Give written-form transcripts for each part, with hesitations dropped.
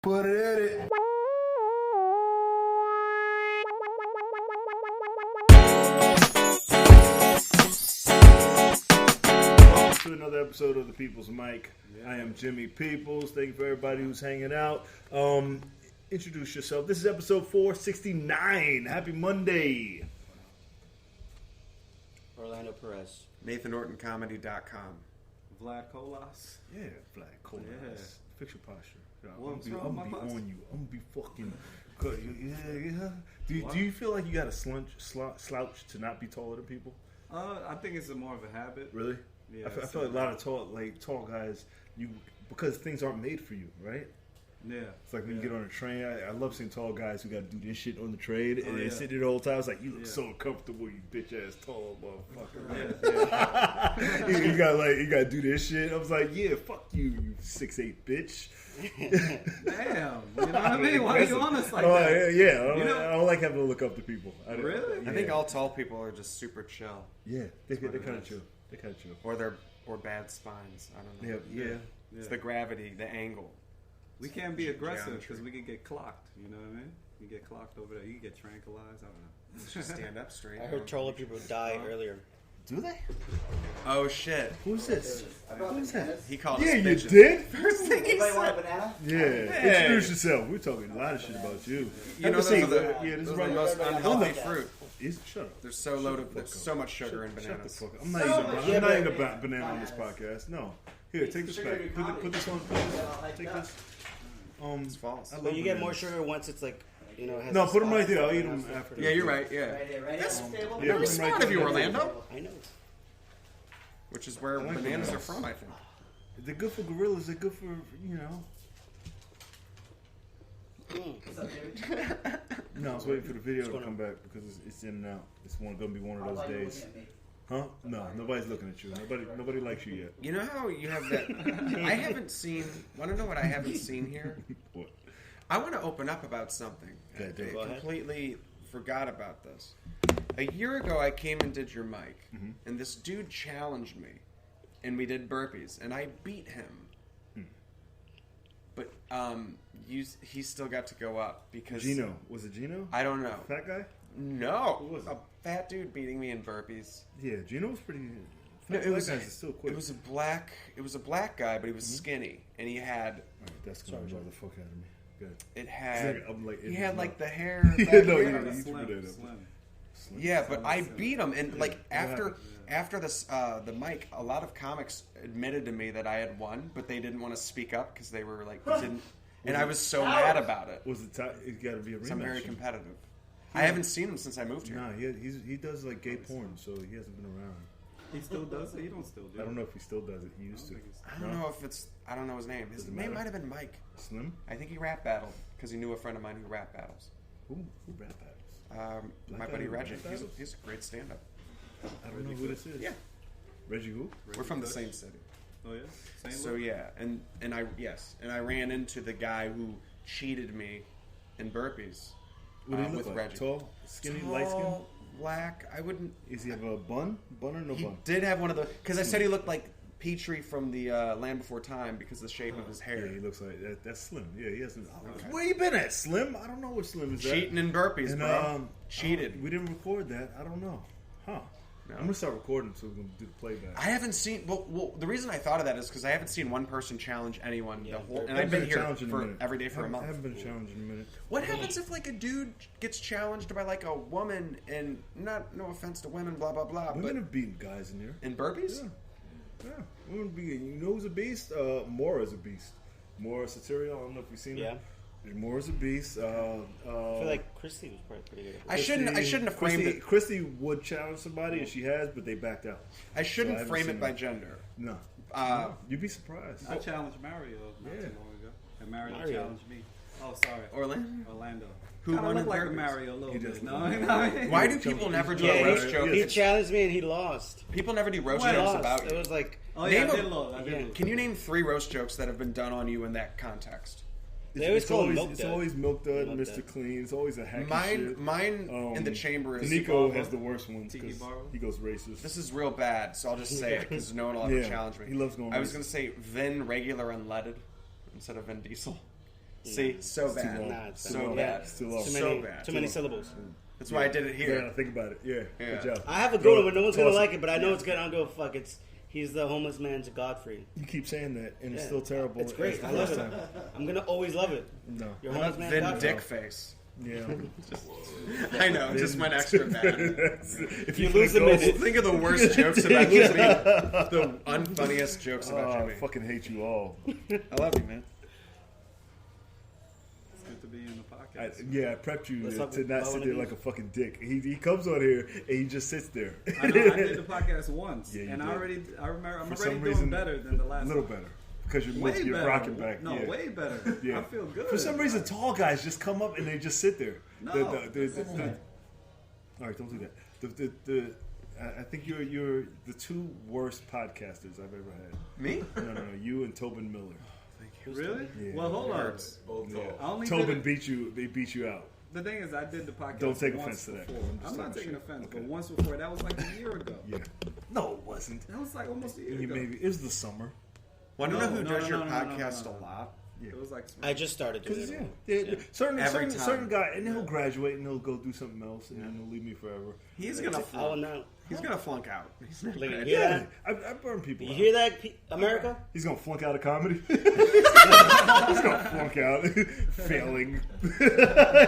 Put it in it. Welcome to another episode of the People's Mic. I am Jimmy Peoples. Thank you for everybody who's hanging out. Introduce yourself. This is episode 469. Happy Monday. Orlando Perez. NathanOrtonComedy.com. Vlad Colas. Yeah, Vlad Colas. Yeah. Fix your posture. What's I'm wrong gonna be with my on you. I'm gonna be fucking good. Yeah. Do you feel like you got to slouch to not be taller than people? I think it's more of a habit. Really? Yeah. I feel like a lot of tall guys, because things aren't made for you, right? Yeah. It's like when you get on a train. I love seeing tall guys who got to do this shit on the train, and they yeah. sit there the whole time. It's like, you look so uncomfortable, you bitch ass tall motherfucker. Yeah. you got to do this shit. I was like, yeah, fuck you, you 6'8" bitch. Damn. You know what I mean? Why are you honest like that? Yeah. I don't like having to look up to people. Really? I think all tall people are just super chill. Yeah, they're kind of chill. They're kind of chill. Or bad spines. I don't know. Yeah. It's the gravity, the angle. We can't be aggressive Geometry. because we could get clocked. You know what I mean? You get clocked over there. You can get tranquilized. I don't know. Just stand up straight. I heard taller people die earlier. Do they? Oh shit. Who's this? Who's that? He called Yeah, us you bitches. did? First thing he Anybody want a said. banana? Yeah. Introduce yourself. We're talking a lot of shit about you. You know, Have a seat. those This are is the most unhealthy fruit. Shut up. There's so much sugar in Shut the bananas. fuck up. I'm not eating a banana on this podcast. No. Here, take this back. Put this on. Take this. It's false. I love But you get more bananas. sugar once it's like, has No, the put them right spots. there. I'll eat them after. Yeah, you're right. Yeah. That's Yeah, Very smart of you, Orlando. I know. Which is where like bananas bananas. are from, I think. They're good for gorillas. They're good for, No, I was waiting for the video to come back because it's in and out. It's going to be one of those days. Huh? No, nobody's looking at you. Nobody likes you yet. You know how you have that? I haven't seen. Want to know what I haven't seen here? What? I want to open up about something. Okay, do it. I completely forgot about this. A year ago, I came and did your mic, and this dude challenged me, and we did burpees, and I beat him. But he still got to go up because Gino. Was it Gino? I don't know. Fat guy? No, Who was it? a fat dude beating me in burpees. Yeah, Gino was pretty. No, Fat guys are still quick. It was a black guy, but he was skinny, and he had. All right, that's gonna bother the fuck out of me. Good. It had. I'm like, he had like the hair. Yeah, back no, here. you Slim. threw that up. Slim. Yeah, but I beat him, and like happened? after this the mic, a lot of comics admitted to me that I had won, but they didn't want to speak up because they were like didn't, and I was so mad about it. Was it? It got to be a rematch. So I'm very competitive. I haven't seen him since I moved here. Nah, he does like gay porn, so he hasn't been around. He still does it? He don't still do it. I don't know if he still does it. He used to. I don't know if it's. I don't know his name. His Doesn't name matter. might have been Mike. Slim? I think he rap battled because he knew a friend of mine who rap battles. Who rap battles? My guy buddy who Reggie. rap battles? He's a great stand-up. I don't know who this is. Yeah, Reggie who? we're from the same city. Oh, yeah? Same So look? yeah, and I ran into the guy who cheated me in burpees. What do he look with like? Reggie. Tall, skinny, light skin? Tall, black. I wouldn't. Is he have a bun? Bun or no He bun? did have one of the because I said he looked like Petrie from the Land Before Time because of the shape of his hair. Yeah, he looks like that. That's Slim. Yeah, he hasn't. Where you been at, Slim? I don't know what Slim is at. Cheating in burpees, And, bro. Cheated. We didn't record that. I don't know. Huh. No. I'm gonna start recording so we can do the playback. I haven't seen. Well, the reason I thought of that is because I haven't seen one person challenge anyone the whole. And I've been here for every day for a month. I haven't been challenged in a minute. What happens if like a dude gets challenged by like a woman and no offense to women, blah blah blah, Women but have beaten guys in here. in burpees? Yeah. Women be. You know who's a beast? Mora's a beast. Mora Satirio. I don't know if you've seen her. Yeah. Mora's a beast. I feel like Christy was probably pretty good at it. I shouldn't have framed it. Christy would challenge somebody, and she has, but they backed out. I shouldn't So I haven't frame seen it by that. gender. No. You'd be surprised. I challenged Mario not Yeah. too long ago. And Mario Mario. challenged me. Oh, sorry. Orlando? Who won look in like a burpees? Mario a little He bit. does No, look like I mean? Why do people never do Yeah, a roast he- joke? He challenged me and he lost. People never do roast He jokes lost. about It you. was like Oh, yeah, Name I a- did lose. I did lose. Can you name 3 roast jokes that have been done on you in that context? They always call him Milk It's Dud. always Milk Dud, Milk Mr. Dud. Clean. It's always a hacky shit. Mine in the chamber is. Nico has the worst ones Tiki because Barrow? he goes racist. This is real bad, so I'll just say it because no one will ever Yeah, challenge me. he loves going I was racist. going to say Vin regular unleaded instead of Vin Diesel. See, so It's too bad. long. Nah, it's So bad. bad. It's too long. So bad. Too many syllables. That's why I did it here. Yeah, think about it. Yeah, Yeah. good job. I have a good one, but no one's gonna Toss it. like it. But I know it's good. I don't give a fuck. He's the homeless man's Godfrey. You keep saying that, and it's Yeah. still terrible. It's great. As the I love first it. time. I'm gonna always love it. No. Your How homeless about man's Vin Godfrey. Dickface? Yeah. I know, it just went extra bad. If You lose a minute. Think of the worst jokes about Jimmy. The unfunniest jokes about I Jimmy. fucking hate you all. I love you, man. It's good to be in the I podcast. prepped you Let's to talk not about sit one there of like a these. fucking dick. He comes on here and he just sits there. I know, I did the podcast once, Yeah, you and did. I remember, I'm For already some doing reason, better than the A last little one. better. Because Way you're better. rocking back. No, yeah. way better. Yeah. I feel good. For some reason, tall guys just come up and they just sit there. No, All right, don't do that. I think you're the two worst podcasters I've ever had. Me? No, you and Tobin Miller. Really? Yeah. Well, hold on. Yeah. I only Tobin did it, they beat you out. the thing is, I did the podcast. Don't take once offense to that. before. I'm just I'm not talking taking shit. offense, Okay. but once before, that was like a year ago. Yeah. No, it wasn't. That was like almost a year You ago. maybe it was the summer. Want to know who No, does no, your no, no, podcast no, no. a lot? Yeah. It was like I just started doing Because it. certain Every time. certain guy, and he'll graduate and he'll go do something else, and then he'll leave me forever. He's gonna Oh flunk. no! He's gonna flunk out. He's not Like, good. yeah. I burn people. You out. hear that, America? He's gonna flunk out of comedy. He's gonna flunk out, failing.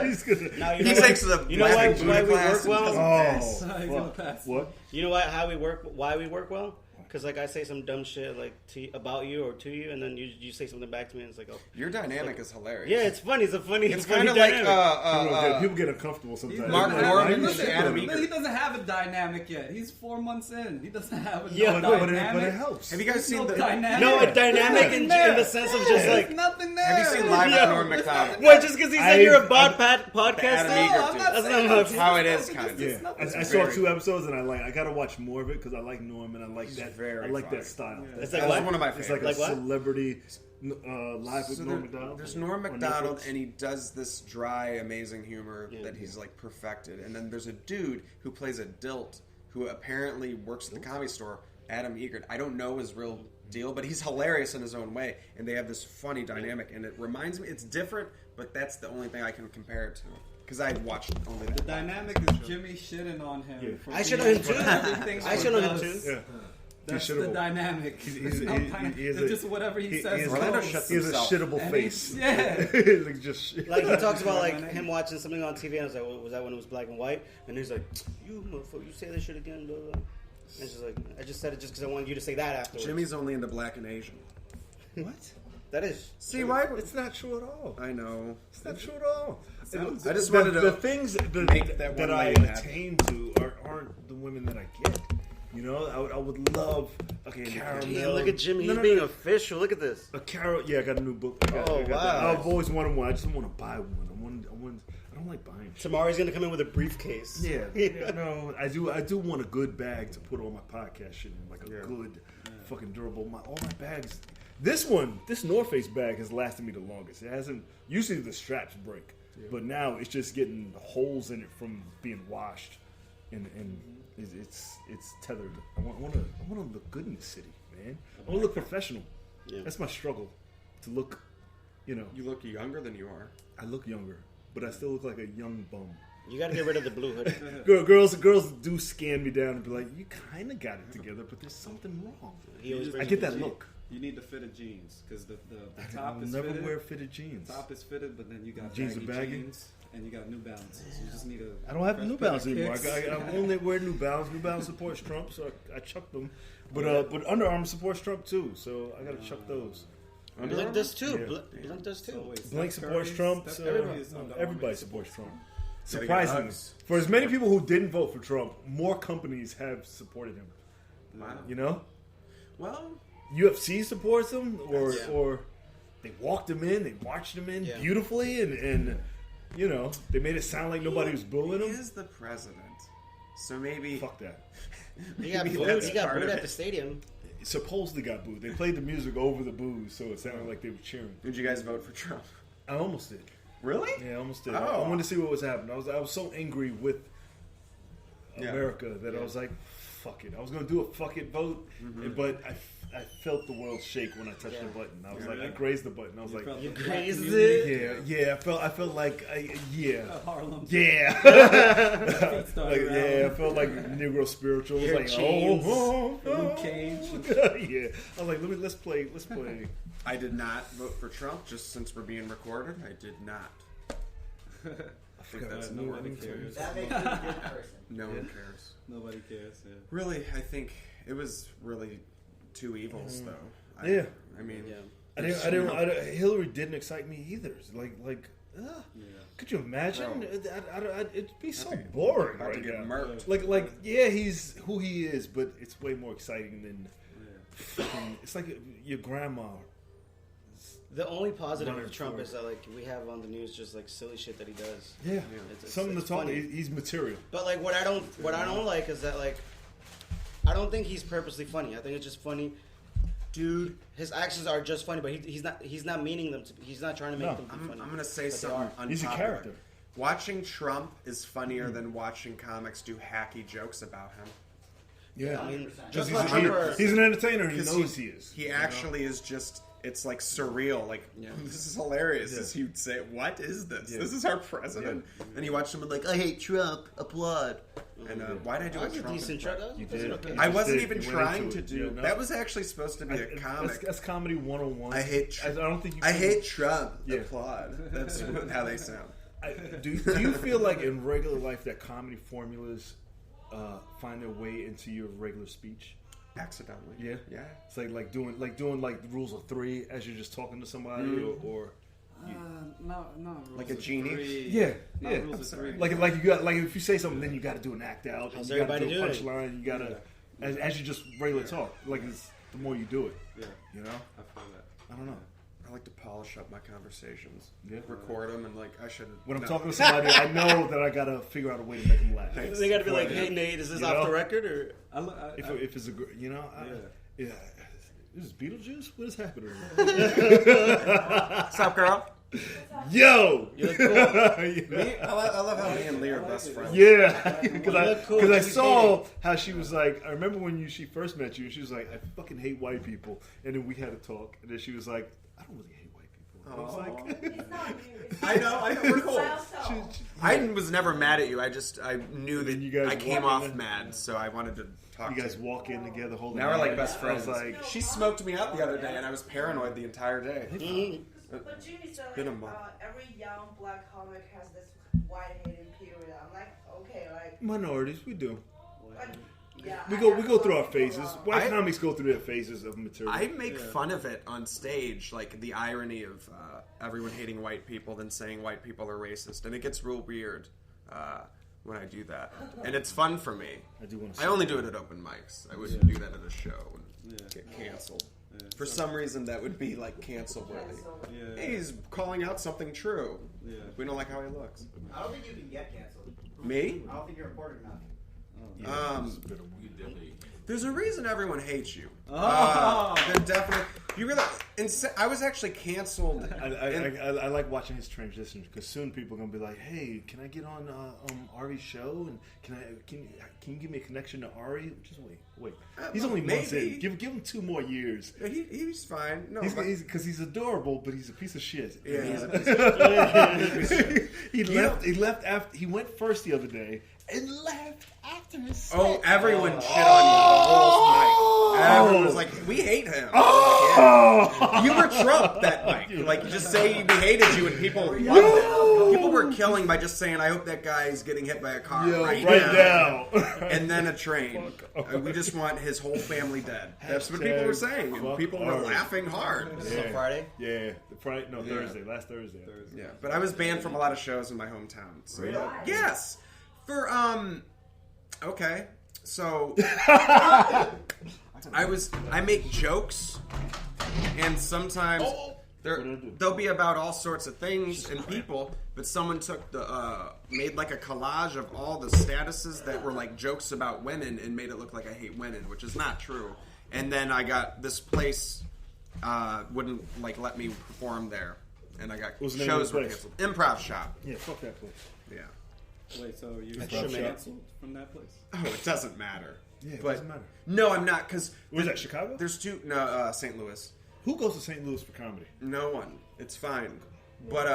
He's gonna. Now you He know takes what, the you know why Black Buddha we class work and well. doesn't Oh, He's gonna fuck. pass. What? You know why we work well? Because like I say some dumb shit like about you or to you, and then you say something back to me, and it's like, oh, Your dynamic is hilarious. yeah, it's funny. It's a funny. It's funny kind of like dynamic. People get uncomfortable sometimes. Mark Like, Norman why and you shit Adam on me? Eager. But he doesn't have a dynamic yet. He's 4 months in. He doesn't have a Yeah, No, dynamic. but it helps. Have you guys There's seen no the? dynamic. No, a dynamic There's in nothing the sense of just there. like. There's nothing there. Have you seen Live Yeah. with Norm Macdonald? What? Just because he said you're a bod Adam podcaster? Eager, I'm dude. not That's saying not That's how it is, kind of. Yeah, nothing. I saw 2 episodes and I gotta watch more of it because I like Norm and I like that. very I like funny. that style. Yeah. It's like That's what? one of my It's favorites. like a Like what? celebrity live with So Norm Macdonald. There's Norm on Macdonald, Netflix. and he does this dry, amazing humor Yeah. that he's like perfected. And then there's a dude who plays a dilt who apparently works at the comedy store, Adam Eager. I don't know his real deal, but he's hilarious in his own way. And they have this funny dynamic, and it reminds me, it's different, but that's the only thing I can compare it to. Because I watched only that. The dynamic is Jimmy shitting on him. Yeah. for I shit being- on him too. everything I he shit on him does. too. Yeah. That's He's the shittable. dynamic. He's- It's not dynamic. he is It's a- just whatever he he says. is- Orlando goes. shuts He has a himself. shittable And face. yeah. like just Like he talks about like My name. him watching something on TV, and I was like, well, was that when it was black and white? And he's like, you motherfucker, you say that shit again, blah, blah. And it's just like, I just said it just because I wanted you to say that afterwards. Jimmy's only into black and Asian. what? That is. See, why? It's not true at all. I know. It's not true at all. I just the, wanted to the things make that one I lady happy. attain to aren't the women that I get. You know, I would love a caramel. Yeah, look at Jimmy. No, He's no, being no. official. Look at this. A carrot. Yeah, I got a new book. I got Oh, that. wow. I've always wanted one. I just don't want to buy one. I don't like buying shit. Tomorrow he's gonna come in with a briefcase. Yeah, no, I do want a good bag to put all my podcast shit in, like a good, fucking durable. All my bags. This North Face bag has lasted me the longest. It hasn't. Usually the straps break, but now it's just getting holes in it from being washed, and it's tethered. I want to look good in the city, man. I want to look professional. Yeah. That's my struggle, to look. You know, You look younger than you are. I look younger, but I still look like a young bum. You gotta get rid of the blue hoodie. Girls do scan me down and be like, "You kind of got it together, but there's something wrong." He always I brings get up that the look. You need the fitted jeans because the top I'll is never fitted. wear fitted jeans. Top is fitted, but then you got Jeans are baggy baggy? jeans and you got New Balances. You just need a. I don't have fresh New pair of Balance anymore. kicks. I only wear New Balance. New Balance supports Trump, so I chucked them. But Under Armour supports Trump too, so I gotta chuck those. Blink does too. Yeah. Blink does too. Always. Blink Steph supports Curry's- Trump, Steph so Curry is Under everybody Armour. supports Trump. Gotta get Surprisingly, hugs. for as many people who didn't vote for Trump, more companies have supported him. Wow. You know, Well, UFC supports him, or Yeah. or they walked him in, they marched him in Yeah. beautifully, and you know they made it sound like nobody was booing he him. is the president, so maybe. Fuck that. He got maybe booed. that's He got part booed of at it. the stadium. It supposedly got booed. They played the music over the boos, so it sounded like they were cheering. Did you guys vote for Trump? I almost did. Really? Yeah, I almost did. Oh. I wanted to see what was happening. I was so angry with Yeah. America that I was like, fuck it. I was gonna do a fuck it vote, but I felt the world shake when I touched the button. I was like, I grazed the button. I was like, You grazed it? yeah. I felt like, Harlem. yeah. I felt like Negro spirituals. Your Like, chains. Luke Cage. yeah. I was like, let's play. I did not vote for Trump, just since we're being recorded. I did not. I think that's Nobody cares. That makes you a good person. No one cares. Nobody cares. Yeah. Really, I think it was really two evils, though. Yeah. I mean, Hillary didn't excite me either. Could you imagine? It'd be so boring about to right get now. murked. He's who he is, but it's way more exciting than fucking. It's like your grandma. The only positive Running of Trump for it. is that like we have on the news just like silly shit that he does. Yeah, It's something to talk. funny. He's material. But like what I don't like is that like I don't think he's purposely funny. I think it's just funny. Dude, his actions are just funny, but he's not meaning them to. He's not trying to make them be funny. I'm going to say But they something are. unpopular. He's a character. Watching Trump is funnier than watching comics do hacky jokes about him. Yeah, I mean, because just he's, like Trump. he's an entertainer. He 'Cause knows he is. He actually is just. It's like surreal. Like, this is hilarious. As you'd say, what is this? Yeah. This is our president. And you watch someone like, I hate Trump. Applaud. And why'd I do That a was a Trump decent impression? Trump. You That was did. okay. I wasn't You even went trying into to it. do. Yeah, no. That was actually supposed to be a comic. That's comedy 101. I hate. I don't think you. I hate Trump. Yeah. Applaud. That's how they sound. Do you feel like in regular life that comedy formulas find their way into your regular speech? Accidentally. Yeah, Yeah. It's like doing the rules of three as you're just talking to somebody, or No. Like a genie? yeah. Rules of three. Like you got if you say something, then you got to do an act out. How's And you got to everybody do a doing? punchline. You got to as you just regular talk. Like the more you do it, Yeah, you know. I feel that. I don't know. I like to polish up my conversations. Yeah. Record them and I should. When I'm talking to somebody, I know that I got to figure out a way to make them laugh. They got to be like, hey Nate, is this You off know? the record or? If it's a yeah. This is Beetlejuice? What is happening? What's up, girl? Yo! You look cool. Me? I love how me and Lee are best friends. Yeah, because look cool. I She's saw dating. how she was like. I remember when she first met you. She was like, "I fucking hate white people," and then we had a talk, and then she was like, "I don't really hate white people." I was like, It's not you. It's I know, we're cool. well, I was never mad at you. I knew that you guys I came walk off in. mad, so I wanted to talk "You to guys you. walk in together, holding Now we're like hands." best friends. I was like, She smoked me out the other day, and I was paranoid the entire day. But Jimmy said Been a like, month. every young black comic has this white hating period. I'm like, okay, like, minorities, we do. yeah. We I go have through our to phases. go White I- comics go through their phases of material. I make fun of it on stage, like the irony of everyone hating white people, then saying white people are racist, and it gets real weird when I do that. And it's fun for me. I do want to. I only do it at open mics. I wouldn't do that at a show and get canceled. For some reason, that would be like cancel worthy. Yeah. Hey, he's calling out something true. Yeah. We don't like how he looks. I don't think you can get canceled. Me? I don't think you're important enough. There's a reason everyone hates you. Oh. Then definitely. You really. I was actually canceled. I like watching his transition because soon people are gonna be like, "Hey, can I get on Ari's show? And can you give me a connection to Ari?" Just wait. He's only months maybe. in. Give him 2 more years. He's fine. No, Because he's adorable, but he's a piece of shit. yeah, he's a piece of He left after he went first the other day and left after his set. Oh, everyone shit on you the whole night. Everyone was like, "We hate him." Yeah. You were Trump that night. Like, just say we hated you, and people loved it. People were killing by just saying, "I hope that guy's getting hit by a car right now." And then a train. We just want his whole family dead. That's what people were saying, and Fuck people were Ari. laughing hard. This is on Friday. Yeah, Thursday, last Thursday. Yeah, but I was banned from a lot of shows in my hometown. So Really? yes, for okay, so I make jokes, and sometimes they'll be about all sorts of things and people. But someone took made like a collage of all the statuses that were like jokes about women and made it look like I hate women, which is not true. And then I got this place wouldn't like let me perform there, and I got What's the name of shows the were place? canceled. Improv Shop. Yeah, fuck that place. Yeah. Wait, so you That's got right. canceled from that place? Oh, it doesn't matter. Yeah, it but doesn't matter. no, I'm not because Was that Chicago? there's two. St. Louis. Who goes to St. Louis for comedy? No one. It's fine. But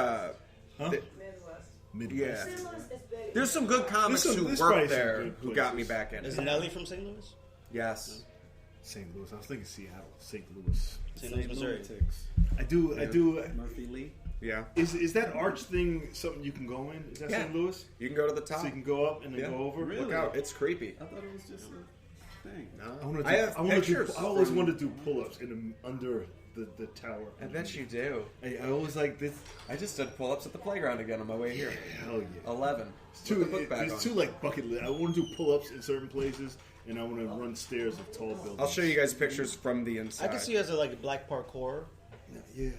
Huh? Midwest. Midwest. St. Louis is big. there's some good comics There's who probably work some there good who got me places. back in. Is Nelly from St. Louis? Yes. St. Louis. I was thinking Seattle. St. Louis. St. Louis, Missouri. Lunatics. I do. Murphy Lee. Yeah. Is that arch thing something you can go in? Is that Yeah. St. Louis? You can go to the top. So you can go up and then Yeah. go over? Really? Look out. It's creepy. I thought it was just a thing. No. I have pictures. I always from- wanted to do pull-ups under the tower. I bet you do. I always like this. I just did pull-ups at the playground again on my way here. Hell yeah. 11. It's too, Put the book back it's on. too like bucket list. I want to do pull-ups in certain places, and I want to run stairs of tall buildings. I'll show you guys pictures from the inside. I can see you as a like black parkour. Yeah.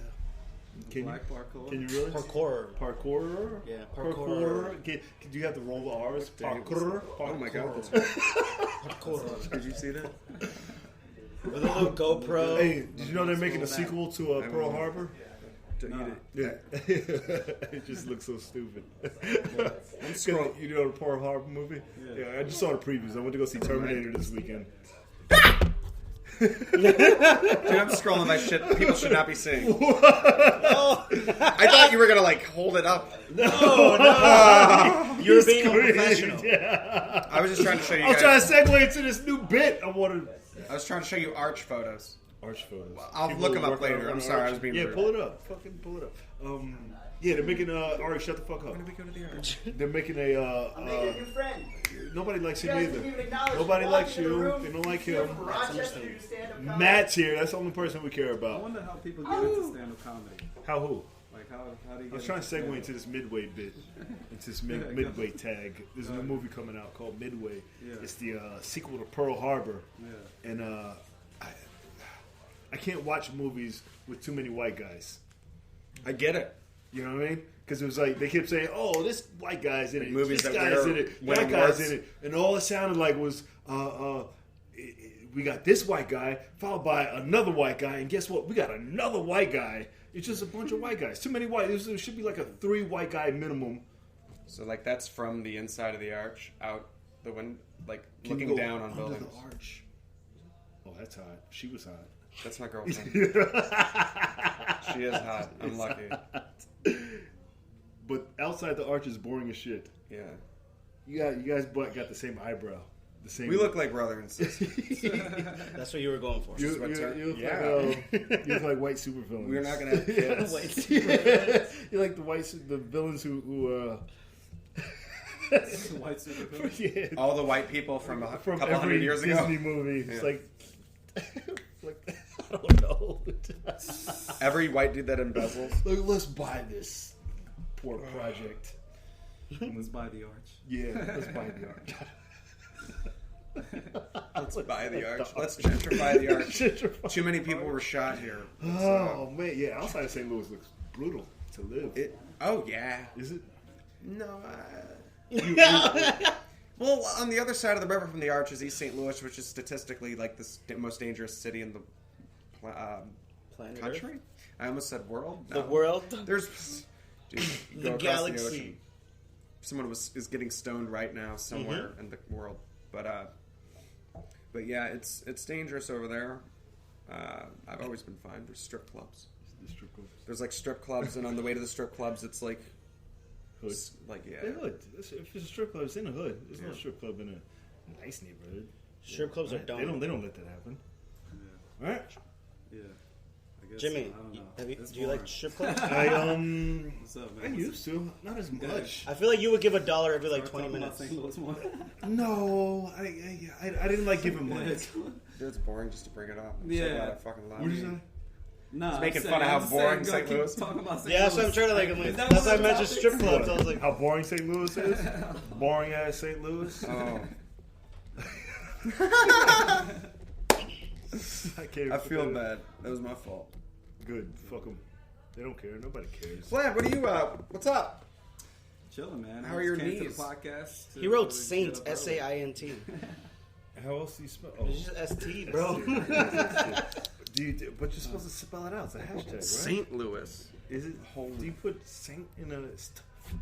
Can you? Black parkour. Can you really? Parkour. Parkour? Yeah, Parkour. Do you have to roll the R's? Parkour. Oh my god. Parkour. Did you see that? With a little GoPro. Hey, did you know they're making a sequel to Pearl Harbor? Don't eat it. Yeah. It just looks so stupid. I'm scrolling. You know the Pearl Harbor movie? Yeah, I just saw the previews. I went to go see Terminator this weekend. Dude, I'm scrolling my shit. People should not be seeing. I thought you were gonna like hold it up. No. You're being unprofessional. Yeah. I was just trying to show you I'm guys. trying to segue into this new bit. I wanted I was trying to show you arch photos. arch photos. I'll People look 'em up working later. on I'm sorry, I arch. was being Yeah, rude. pull it up. Fucking pull it up. Yeah, they're making Ari, shut the fuck up. When did we go to the arch? They're making I'm making a new friend. nobody likes You him guys either. didn't even acknowledge Nobody me. likes Walking in the you. room, They don't like here him. from Rochester to do stand-up comedy. Matt's here. That's the only person we care I about. wonder how people get into stand-up comedy. How who? Like how do you get I was trying to segue stand-up? into this Midway bit, into this Midway tag. There's a new movie coming out called Midway. Yeah. It's the sequel to Pearl Harbor, Yeah. and I can't watch movies with too many white guys. I get it. You know what I mean? Because it was like they kept saying, "Oh, this white guy's in it. Movies this that guy's wear- in it. win That guy's awards. in it," and all it sounded like was, "We got this white guy followed by another white guy, and guess what? We got another white guy." It's just a bunch of white guys. Too many white. There should be like a 3 white guy minimum. So like that's from the inside of the arch out the window, like Can you looking go down on under buildings. the arch. Oh, that's hot. She was hot. That's my girlfriend. She is hot. I'm lucky. But outside the arch is boring as shit. Yeah. You guys got the same eyebrow. The same. We look like brother and sister. That's what you were going for. You, What's her- you look yeah. like you look like white supervillains. We're not gonna have kids. You're like the villains who White supervillain. yeah, All the white people from a from couple every hundred years Disney ago. movie. It's Yeah. like I don't know. Every white dude that embezzles. Like, let's buy this poor project. Let's buy the arch. Yeah, let's buy the arch. Let's buy the arch. Let's gentrify the arch. Gentrify. Too many people were shot here. Oh man, yeah. Outside of St. Louis looks brutal to live. Oh yeah. Is it? No. Well, on the other side of the river from the arch is East St. Louis, which is statistically like the most dangerous city in the Planet country. Earth? I almost said world. The No. world? There's dude, you The go across galaxy. ocean. Someone is getting stoned right now somewhere in the world, but yeah, it's dangerous over there. I've always been fine. There's strip clubs. The strip clubs. There's like strip clubs, and on the way to the strip clubs, it's like Hood. like yeah. The hood. If it's a strip club, it's in the hood. There's no Yeah. strip club in a nice neighborhood. Strip clubs are Right? dumb. They don't let that happen. Yeah. Right? Yeah. I guess Jimmy, I don't know. do It's you like boring. strip clubs? I What's up, I man? used to, not as much. I feel like you would give $1 every like Start 20 talking about minutes. St. Louis more. No, I didn't like giving money. Dude, it's boring just to bring it up. I'm so Yeah. glad I fucking allowed What did it. you say? Nah, He's making I'm fun of saying- how I'm just boring saying, St. keep Louis. talking about St. Yeah, that's what I'm Louis. trying to like. Is that That's one why I of the mentioned topics? strip clubs. I was like, How boring St. Louis is? Boring ass St. Louis. Oh, I can't. I feel bad. That was my fault. Good. Fuck them. They don't care. Nobody cares. Vlad, what are you? What's up? Chilling, man. How I are just your came to knees? the podcast to he wrote get Saint, up early. S-A-I-N-T. How else do you spell? Oh. It's just S-T, bro. But you're supposed to spell it out. It's a hashtag, right? St. Louis Is it? Do you put Saint in a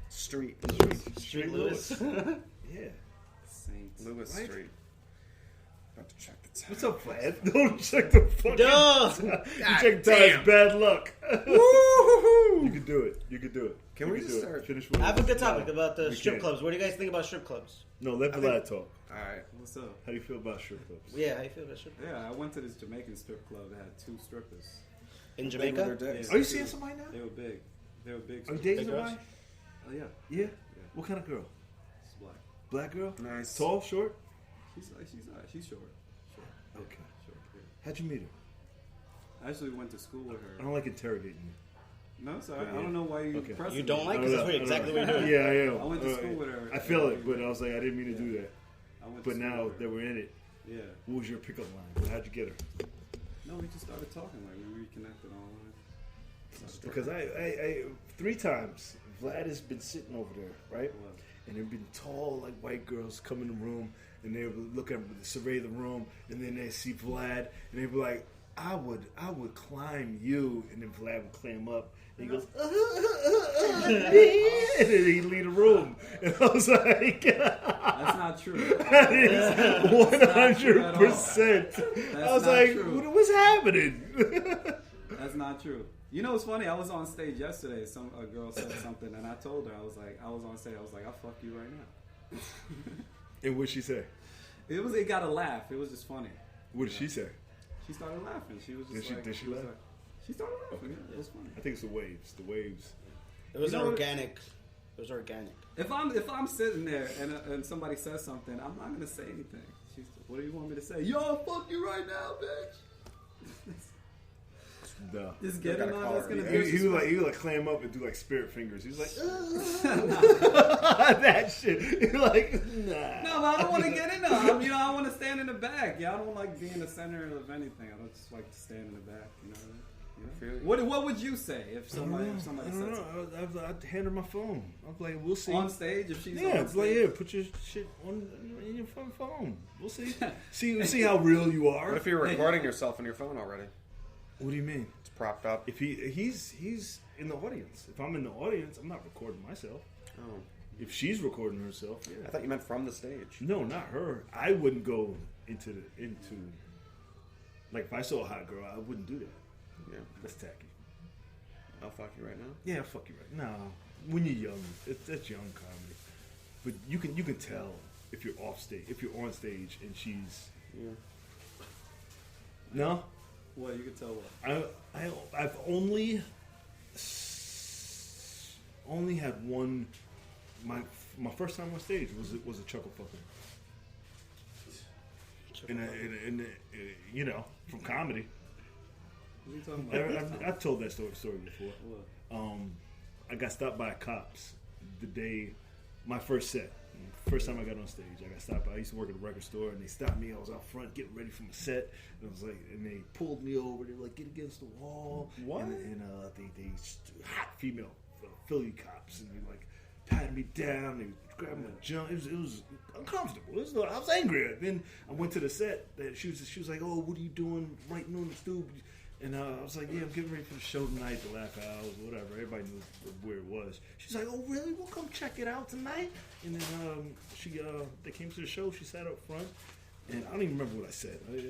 Street. Street Louis. Yeah. Saint. Louis Right? Street. About to check the time. What's up, Vlad? Don't check the fucking Duh. time. You check the time, it's bad luck. Woo-hoo-hoo. You can do it. You can do it. Can You we can just do it. start? Finish with I have a it. good topic about the We strip can't. clubs. What do you guys think about strip clubs? No, let Vlad talk. All right. What's up? How do you feel about strip clubs? Yeah, how you feel about strip clubs? Yeah, I went to this Jamaican strip club that had 2 strippers. In Big with Jamaica? their dicks. Are you seeing somebody now? They were big. They were big. Are you strippers. dating Big girls? somebody? Oh yeah, Yeah. What kind of girl? she's black. Black girl? Nice. Tall, short? She's short. Okay. Short. Yeah. How'd you meet her? I actually went to school with I her. don't like interrogating you. No, sorry. I don't know why you Okay. pressing You don't me. like I it? don't That's know. what exactly what I you're don't doing. know. Yeah, I am. I went to school with her. I feel it, but I was like, I didn't mean to do that. I went to But school now with her. that we're in it, Yeah. what was your pickup line? How'd you get her? No, we just started talking. Like we reconnected online. Because I 3 times, Vlad has been sitting over there, right? What? And there've been tall, like, white girls come in the room, and they would look at, survey the room, and then they see Vlad, and they'd be like, I would climb you, and then Vlad would climb up, and he goes, and then he'd leave the room. And I was like, That's not true. that is 100%. I was not like, true. what's happening? That's not true. You know what's funny? I was on stage yesterday. A girl said something, and I told her, I was on stage. I was like, I'll fuck you right now. And what'd she say? It got a laugh. It was just funny. What did she say? She started laughing. She was just Did she was laugh? like- she started laughing. Yeah, it was funny. I think it's the waves. The waves. It was You know what? organic. It was organic. If I'm sitting there and somebody says something, I'm not gonna say anything. What do you want me to say? Yo, I'll fuck you right now, bitch. No. Just get him gotta on. call That's her. gonna He would like clam up and do like spirit fingers. He's like that shit. He's like nah. No, but I don't want to get in there. I want to stand in the back. Yeah, I don't like being the center of anything. I don't just like to stand in the back. You know what I mean? What would you say if somebody I said don't something? know. I'd hand her my phone. I'm like, we'll see. On stage, if she's Yeah, on it's like, stage. yeah, put your shit on in your phone. We'll see. see how real you are. What if you're recording yourself on your phone already? What do you mean? It's propped up. If he's in the audience. If I'm in the audience, I'm not recording myself. Oh, If she's recording herself, I yeah. thought you meant from the stage. No, not her. I wouldn't go into like if I saw a hot girl, I wouldn't do that. Yeah, That's tacky. I'll fuck you right now. Yeah, fuck you right. No, when you're young, that's young comedy. But you can tell if you're off stage, if you're on stage, and she's Yeah. What? You can tell what? I've only had one. My first time on stage was a chuckle fucker. And you know, from comedy. What are you talking about? I've told that story before. What? I got stopped by cops the day my first set. First time I got on stage, I got stopped by. I used to work at a record store, and they stopped me. I was out front getting ready for my set, and I was like, and they pulled me over. They were like, "Get against the wall." What? And they hot female Philly cops, and they like patted me down. They grabbed my junk. It was uncomfortable. I was angry. Then I went to the set. That she was like, "Oh, what are you doing writing on the stoop?" And I was like, yeah, I'm getting ready for the show tonight, the laugh hours, whatever. Everybody knew where it was. She's like, oh, really? We'll come check it out tonight. And then they came to the show. She sat up front. And I don't even remember what I said. This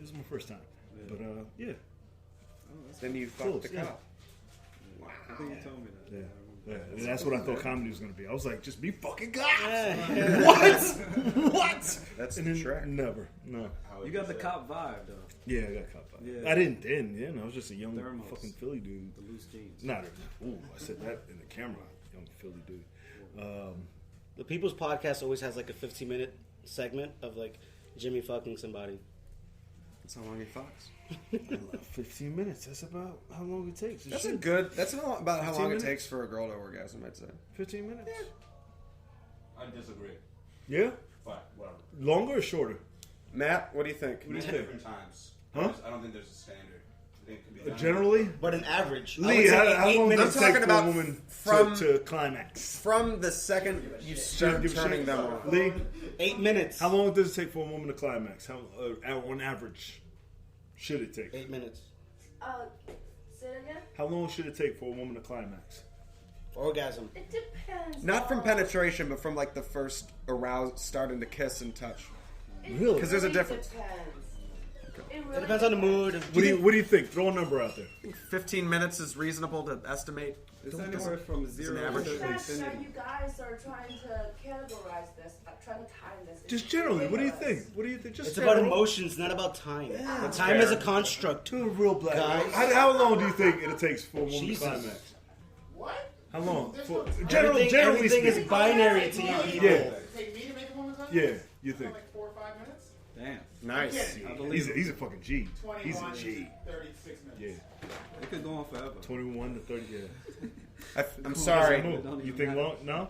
is my first time. Yeah. But, yeah. Then you fucked the Yeah. cop. Wow. I think you told me that. Yeah. I remember. And that's what I thought comedy was going to be. I was like, just be fucking cops. Yeah. What? That's And the then trick. never. No. You got the cop vibe though. Yeah, I got caught by it. Yeah. I didn't then. Yeah, no, I was just a young Thermos. fucking Philly dude. The loose jeans. Not ooh, I said that in the camera. Young Philly dude. The People's Podcast always has like a 15-minute segment of like Jimmy fucking somebody. That's how long he fucks. 15 minutes. That's about how long it takes. That's a good. That's about how 15 long minutes? it takes for a girl to orgasm. I'd say. 15 minutes. I disagree. Yeah. Fine, whatever. Longer or shorter? Matt, what do you think? What do you think? Different times. Huh? I don't think there's a standard. I think it can be done. Generally, But an average. I Lee, would say how 8 long minutes. does it I'm take talking for a about woman from- to climax? From the second you start Give a turning shit. them on. Lee, 8 minutes. how long does it take for a woman to climax? How on average should it take? 8 minutes. Say it again? How long should it take for a woman to climax? Orgasm. It depends. Not from on- penetration, but from like the first arouse, starting to kiss and touch. Really? Because there's a difference. It depends on the mood. What do you think? Throw a number out there. 15 minutes is reasonable to estimate. It's anywhere from 0 to average. infinity. You guys are trying to categorize this, trying to time this. Just generally, what do you think? What do you think? Just It's about general. emotions, not about time. Yeah, time is a construct. To a real black Guys. How long do you think it takes for a woman to Jesus. climax? What? How long? For, Everything generally is speaking. binary to you people. Yeah. Take me to make a woman come? Yeah, you think? Like 4 or 5 minutes? Damn. Nice. I believe He's a fucking G. He's a 21 G. 36 minutes. Yeah. It could go on forever. 21 to 30. Yeah. I'm sorry. You think long? No.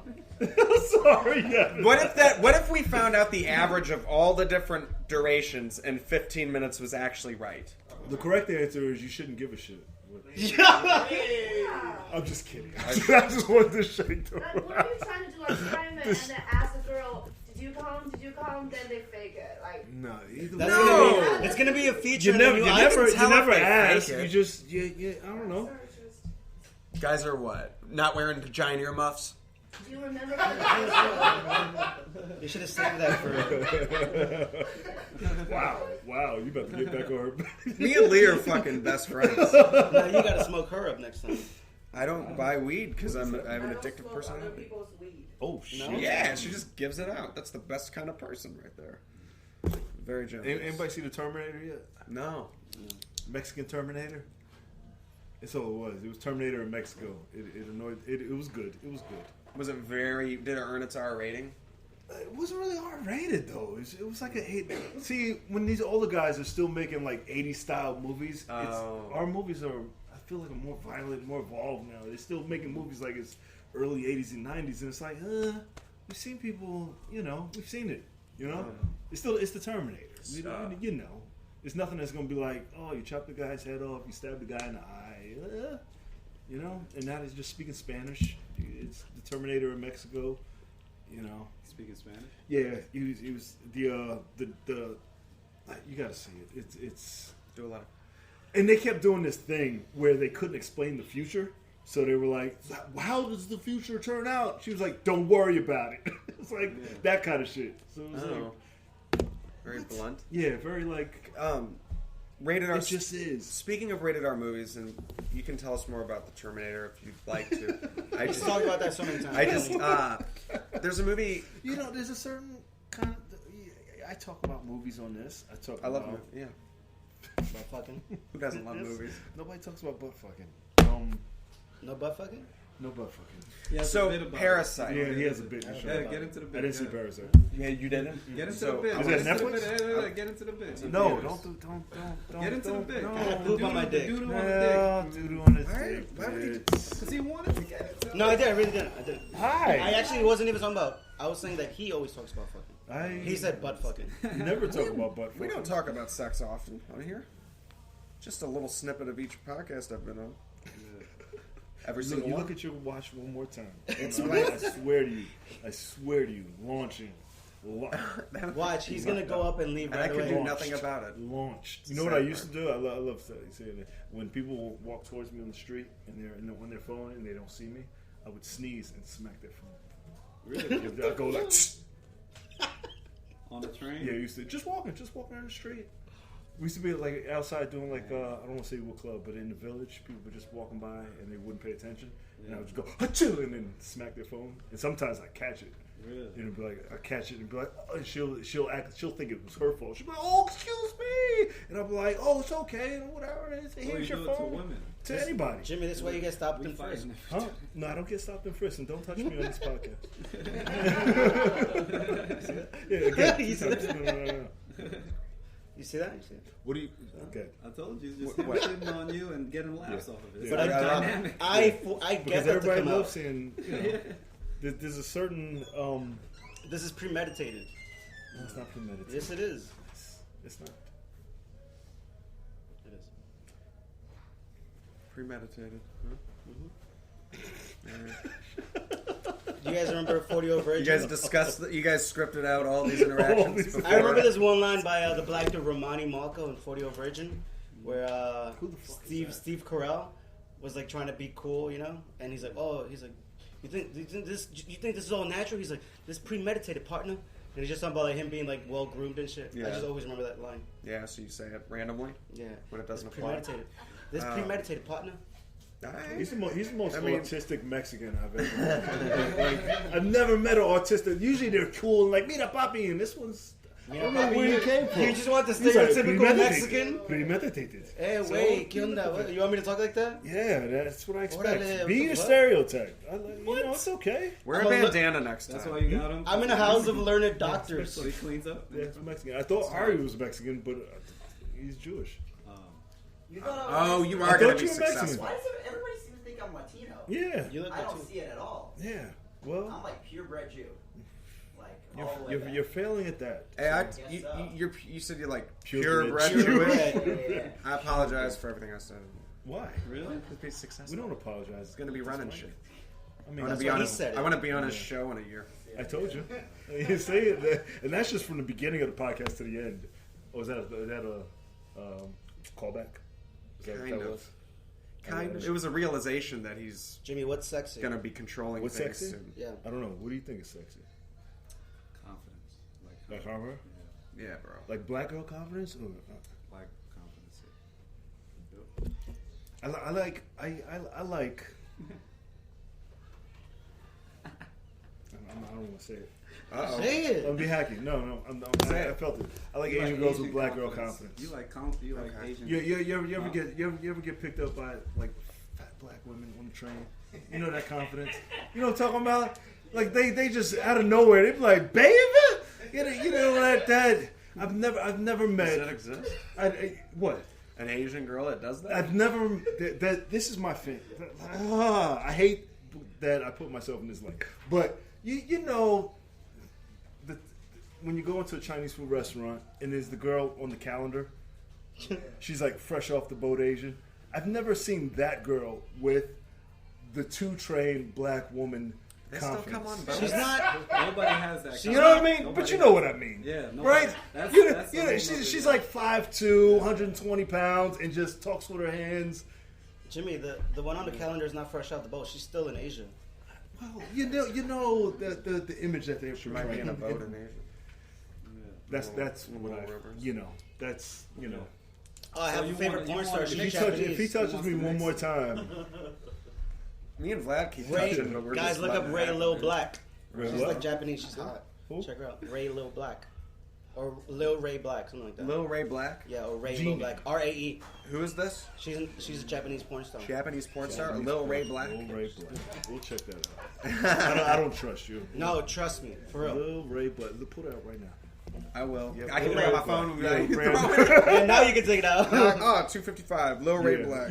Sorry. Yeah. What if we found out the average of all the different durations and 15 minutes was actually right? The correct answer is you shouldn't give a shit. I'm just kidding. I just wanted to shake the Like, what are you trying to do? Like, time it and then ask the girl, did you come? Did you come? Then they fake it. Like, No. It's gonna be a feature. You never, in you the new never, iPhone. you never if they ask. fake it. You just, yeah. I don't know. Guys are what? Not wearing giant earmuffs? do you remember? You should have saved that for. Wow. You about to get back on her. Me and Lee are fucking best friends. No, you gotta smoke her up next time. I don't buy weed because I have an I don't addictive smoke other personality. people's weed. Oh shit. No? Yeah, she just gives it out. That's the best kind of person right there. Very generous. Anybody see the Terminator yet? No. Mexican Terminator. That's all it was. It was Terminator in Mexico. It annoyed. It was good. It was good. Was it very... Did it earn its R rating? It wasn't really R-rated though. It was like a 8. See, when these older guys are still making like 80s style movies, our movies are. I feel like are more violent, more evolved now. They're still making movies like it's early 80s and 90s, and it's like, we've seen people. We've seen it. It's the Terminator. You know, it's nothing that's gonna be like, oh, you chop the guy's head off, you stab the guy in the eye. And now he's just speaking Spanish. It's the Terminator in Mexico. Speaking Spanish? Yeah, he was the you gotta see it. It's Do a lot of... and they kept doing this thing where they couldn't explain the future, so they were like, "How does the future turn out?" She was like, "Don't worry about it." It's like that kind of shit. So it was like, very blunt. yeah, very like Rated R. it just is. Speaking of rated R movies, and you can tell us more about the Terminator if you'd like to. I Let's just talk about that so many times. I just there's a movie. There's a certain kind of. I talk about movies on this. I love movies. Yeah. Butt fucking. Who doesn't love movies? Nobody talks about butt fucking. No butt fucking? No butt fucking. He has a So bit about Parasite. Yeah, he has a bit. Okay, get into the bit. I didn't see yeah. Parasite. Yeah, you didn't. Get into So, the bit. Is Get that into the Netflix? bit. Hey, get into the bit. No, Yes. don't. Get into the bit. No, I had poop on my dick. Doodle on the No, dick. dude on his Why- dick. why would he- Because he wanted to get into it. No, I did. I really didn't. I didn't. Hi. I actually wasn't even talking about. I was saying that he always talks about fucking. He said butt fucking. never talk about butt We fucking. don't talk about sex often on here. Just a little snippet of each podcast I've been on. Every Look, single you one. look at your watch one more time. It's I my- swear to you, launching. Watch, he's gonna go up and leave And I right could away. do nothing about it. Launched. You know what I used to do? I love saying that. When people walk towards me on the street and they're on their phone and they don't see me, I would sneeze and smack their phone. Really? I go like. On the train? Yeah, I used to just walking on the street. We used to be like outside doing like I don't want to say what club, but in the village, people were just walking by and they wouldn't pay attention, and I would just go achoo and then smack their phone. And sometimes I catch it. Really? And it'd be like I catch it and be like, oh, and she'll think it was her fault. She'll be like, oh, excuse me, and I'll be like, oh, it's okay, whatever it is. Here's you your do it to phone. women? To anybody. Jimmy, this way you get stopped and first. Huh? No, I don't get stopped and frisked, and don't touch me on this podcast. Yeah, again, You see that? no. You see that? You see that? What do you? Okay. I told you, just What? shitting on you and getting laughs off of it. It's But like I- dynamic. I Because get that to everybody come loves out. saying, there's a certain. This is premeditated. No, it's not premeditated. Yes, it is. It's not. It is. Premeditated. Do you guys remember 40-Year-Old Virgin? You guys discussed. You guys scripted out all these interactions. these- before. I remember this one line by the black dude Romani Malco in 40-Year-Old Virgin, where Who the fuck is that? Steve Carell was like trying to be cool, and he's like, you think this is all natural? He's like, this premeditated, partner. And he's just talking about like him being like well groomed and shit. Yeah. I just always remember that line. Yeah, so you say it randomly Yeah. when it doesn't It's apply. premeditated. This premeditated partner. He's the most autistic Mexican I've ever met. Like, I've never met an autistic. Usually they're cool and like, mira papi, and this one's... I don't know where he came from. You just want the He's like, stereotypical Mexican? Premeditated. Hey, wait, ¿qué onda? What, you want me to talk like that? Yeah, that's what I expect. Orale, Be what your the fuck? stereotype. You know, it's okay. Wear I'm a a bandana next time. That's why you got him. I'm in a house of learned doctors. So he cleans up. Yeah, it's Mexican. I thought Ari was Mexican, but he's Jewish. You thought I Oh, was you I are going thought to be you were Mexican. successful. Why does everybody seem to think I'm Latino? Yeah. You look I good don't too. see it at all. Yeah. Well, I'm like purebred Jew. Like all the way back. you're failing at that. Hey, guess you, so. you said you're like Purebred. purebred Jewish. Yeah. I apologize for everything I said. Why? Really? To be successful. We don't apologize. It's going to be running shit. I I mean, want to That's be what on he his. said. I want to be on his show in a year. I told you. You say it, and that's just from the beginning of the podcast to the end. Oh, is that a callback? Is that what Kind that of. was? Kind of. It was a realization that he's Jimmy, what's sexy? going to be controlling What's things sexy? soon. Yeah. I don't know. What do you think is sexy? Confidence. Like armor? Yeah, bro. Like black girl confidence? Or, Like confidence. I like. I don't want to say it. Uh-oh. Say it. I'm be hacky. No. I felt it. I like You Asian like girls Asian with black girl confidence. You like you like Okay. Asian. You ever get picked up by like fat black women on the train? You know that confidence. You know what I'm talking about? Like they just out of nowhere they be like, baby. You know that. I've never met. Does that exist? What? An Asian girl that does that? I've never. That this is my thing. I hate that I put myself in this light, but you know. When you go into a Chinese food restaurant and there's the girl on the calendar, she's like fresh off the boat Asian. I've never seen that girl with the two-trained black woman They still confidence. come on boats. She's not. Nobody has that. You know what I mean? Nobody But you know what I mean. Yeah, nobody- right? that's- You know, that's the you know, whole she's nother- like 5'2", 120 pounds, and just talks with her hands. Jimmy, the one on the calendar is not fresh out the boat. She's still in Asia. Well, you know the image that they're She might be in a boat in Asia. That's Little what I rivers. that's you know. Oh, I have you a favorite wanna- porn you star. wanna- She's If he Japanese. touches me one more time, Me and Vlad keep Ray, touching, but we're guys, just look letting up it Ray happen, Lil dude. Black. Ray She's what? like Japanese. She's hot. Who? Check her out. Ray Lil Black. Or Lil Ray Black, something like that. Lil Ray Black. Yeah, or Ray Genie. Lil Black. RAE. Who is this? She's a Japanese porn star. Japanese porn star? Lil Ray Black. Lil Ray Black. We'll check that out. I don't trust you. No, trust me, for real. Lil Ray Black. Put it out right now. I will. Yeah, I can Lil bring out Ray my phone and be Black. like, Yeah, throw Brandon. it. And now you can take it out. Oh, 255. Lil Ray Yeah. Black.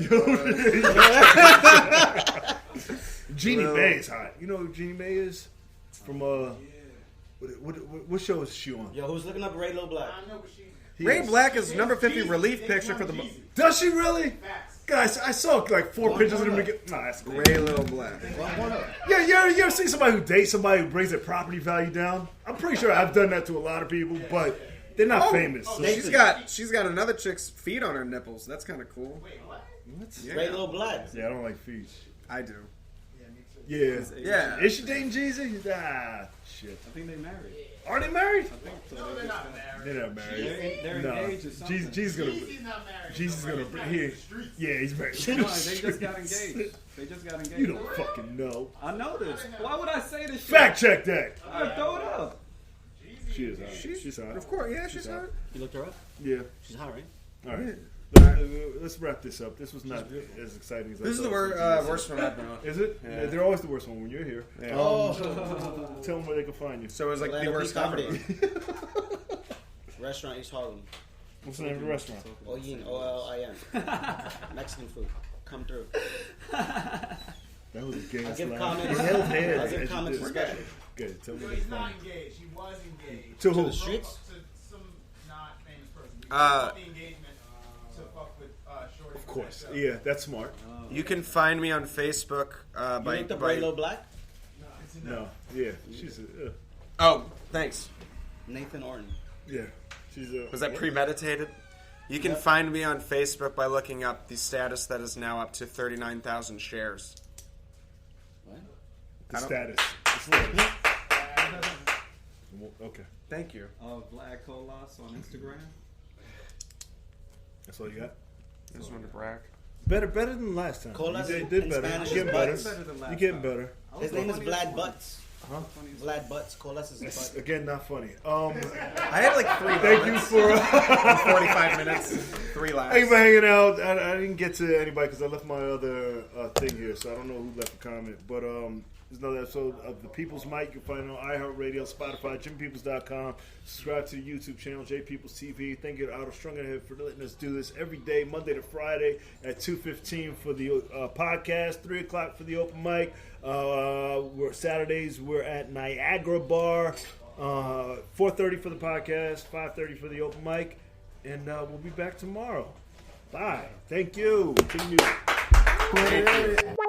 Jeannie Lil- Mae is hot. You know who Jeannie Mae is? From what show is she on? Yo, who's looking up Ray Lil Black? I know what she. He Ray is. Black is number 50 relief picture for the. Does she really? Facts. Guys, I saw like 4 pictures of them. Nah, that's cool. Ray Lil Black. Yeah, you ever see somebody who dates somebody who brings their property value down? I'm pretty sure I've done that to a lot of people, but they're not famous. So. She's got another chick's feet on her nipples. That's kind of cool. Wait, what? What? Yeah. Ray Lil Black. Yeah, I don't like feet. I do. Yeah. Yeah. Is she dating Jeezy? Ah, shit. I think they married. Are they married? I think so. No, they're not married. They're not married. They're No. engaged or something. Jeezy's gonna. Jeezy's not married. Jesus Nobody. gonna. He's He, not in the streets. yeah, he's married. No, they just got engaged. They just got engaged. You don't fucking know. I know this. Why would I say this shit? Fact check that. I throw it up. She is hot. She's hot. Of course, yeah, she's hot. You looked her up? Yeah. She's hot, right? All right. Let's wrap this up. This was not as exciting as I This is thought the it was gonna be. worst one I've been on. Is it? Yeah. They're always the worst one when you're here. Yeah. Oh. Tell them where they can find you. So it was like the Atlanta worst Peak cover. Comedy. Restaurant East Harlem. What's the name of the restaurant? Oyin, O-L-I-N. Mexican food. Come through. That was a gay I'll give slap. comments. He held hands I'll as give you comments did. especially. Good. Tell me Yo, where they he's can not find you. engaged. He was engaged. To To who? the streets? To some not famous person. He Uh, broke the engagement to fuck with Shorty. Of course. Yeah, that's smart. You can find me on Facebook You by. looked up Ray Lil Black? No. Yeah. She's a. Oh, thanks. Nathan Orton. Yeah. She's a. Was that premeditated? You can find me on Facebook by looking up the status that is now up to 39,000 shares. What? The I don't- status. It's lit. Okay. Thank you. Vlad Colas on Instagram. That's all you got? I just wanted to brag. Better than last time. Colas you in did better. Spanish You're is getting butts. better. Better than last You're getting time. better. His name is Vlad Butts. Huh? Vlad Butts. Colas is It's, butt. again, not funny. I had like 3 Thank you for 45 minutes, 3 laughs. Thank you for hanging out. I didn't get to anybody because I left my other thing here, so I don't know who left a comment. But there's another episode of The People's Mic. You can find it on iHeartRadio, Spotify, JimPeoples.com. Subscribe to the YouTube channel, J Peoples TV. Thank you to Auto Strung Ahead for letting us do this every day, Monday to Friday at 2:15 for the podcast, 3 o'clock for the open mic. Saturdays we're at Niagara Bar, 4:30 for the podcast, 5:30 for the open mic, and we'll be back tomorrow. Bye. Thank you. Thank you.